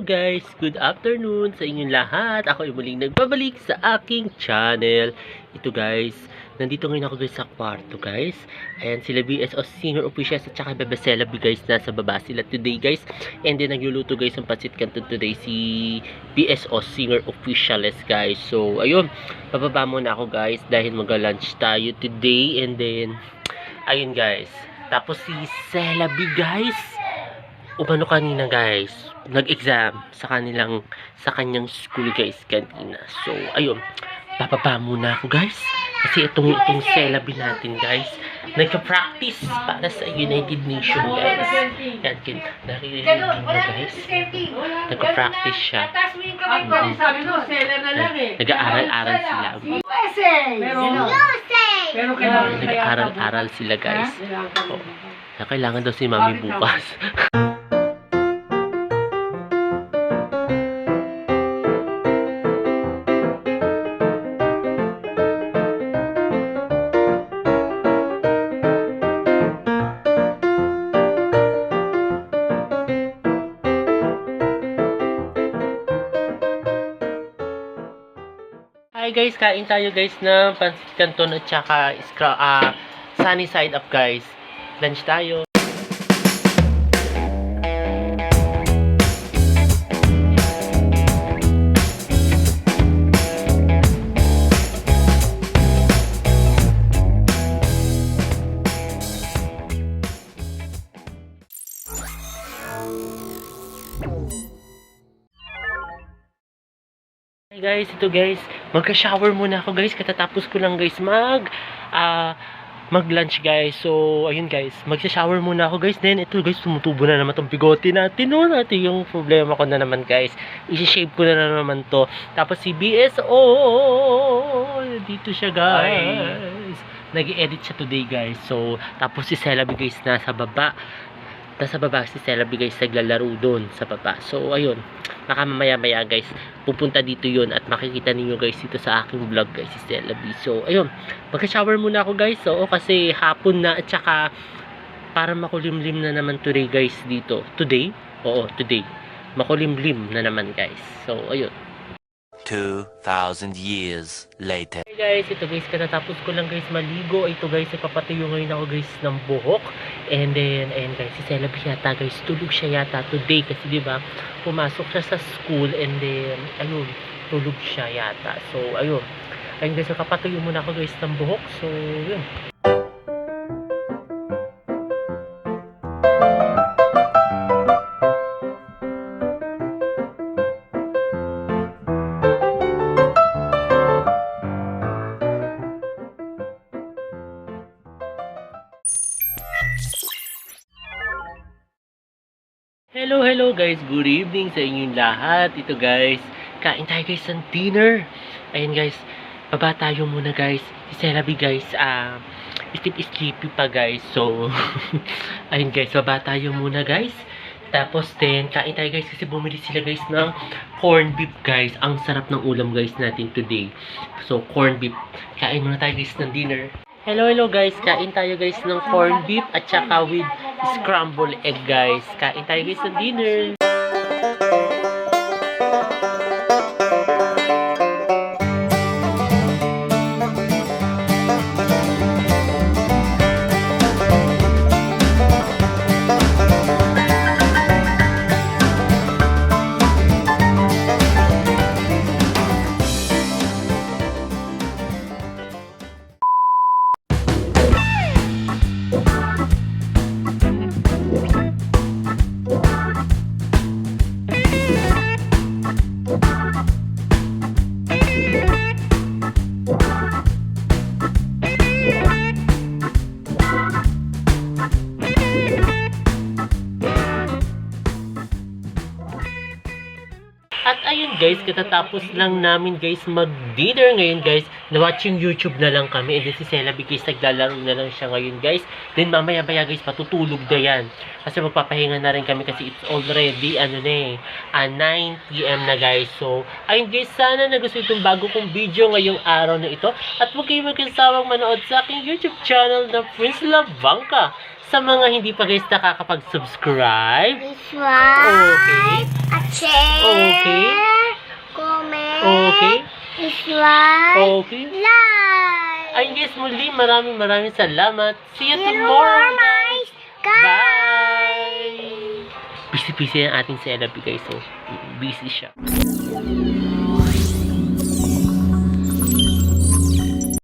guys, good afternoon sa inyong lahat. Ako ay muling nagbabalik sa aking channel. Ito guys, nandito ngayon ako guys sa kwarto guys. Ayan sila BSO Singer Officials at saka Bebe Celebi guys, nasa baba sila today guys. And then nagluluto guys ng pancit canton today si BSO Singer Officials guys. So ayun, bababa muna ako guys dahil mag-lunch tayo today. And then ayun guys, tapos si Celebi guys, umano kanina guys, nag-exam sa kanyang school guys kanina. So ayun, bababa muna ako guys kasi itong Celebi natin guys, nagka-practice para sa United Nations guys. Yan, naririnig nyo guys, nagka-practice siya. Nag-aaral-aral sila. Nag-aaral-aral sila guys. Kailangan daw si Mami bukas. Hi guys, kain tayo guys ng pancit canton at saka sunny side up guys. Lunch tayo. Hey guys, ito guys, magka-shower muna ako guys, katatapos ko lang guys mag-lunch guys. So ayun guys, magsa-shower muna ako guys. Then ito guys, tumutubo na naman tong bigote natin. No, natin yung problema ko na naman guys, i-shave ko na naman to. Tapos si BSO, dito siya guys, nag-edit siya today guys. So tapos si Celebi guys nasa baba si Celebi guys, naglalaro doon sa baba. So ayun, baka mamaya guys pupunta dito yun at makikita ninyo guys dito sa aking vlog guys si Celebi. So ayun, magka-shower muna ako guys. So kasi hapon na at saka para makulimlim na naman today guys dito. Today makulimlim na naman guys. So ayun, 2,000 years later. Hey guys, ito guys, katatapos ko lang guys maligo. Ito guys, ipapatuyo ngayon ako guys ng buhok. And then, ayan guys, si Celebi yata guys, tulog siya yata today kasi diba, pumasok siya sa school. And then, ayun, tulog siya yata. So, ayun guys, ipapatuyo muna ako guys ng buhok. So, yun. Hello guys, good evening sa inyong lahat. Ito guys, kain tayo guys ng dinner. Ayan guys, baba tayo muna guys. Si Celebi guys, sleepy pa guys. So, ayun guys, baba tayo muna guys. Tapos then, kain tayo guys kasi bumili sila guys ng corn beef guys. Ang sarap ng ulam guys natin today. So, corn beef. Kain muna tayo guys ng dinner. Hello guys, kain tayo guys ng corn beef at saka with scrambled egg guys. Kain tayo guys ng dinner. guys, katatapos lang namin guys mag-dinner ngayon guys. Na-watching YouTube na lang kami. And then si Celabi guys, naglalaro na lang siya ngayon guys. Then mamaya-maya guys, patutulog na yan. Kasi magpapahinga na rin kami kasi it's already 9 PM na guys. So, ayun guys, sana nagustuhan itong bago kong video ngayong araw na ito. At huwag kayong magkasawang manood sa aking YouTube channel na Prince Lavanca. Sa mga hindi pa guys nakakapag-subscribe. Subscribe at share. Okay. Comment. Okay. Dislike. Okay. Like. Ayun guys, muli maraming salamat. See you See you tomorrow tomorrow, guys. Bye! Busy ang ating Celabi guys. So, busy siya.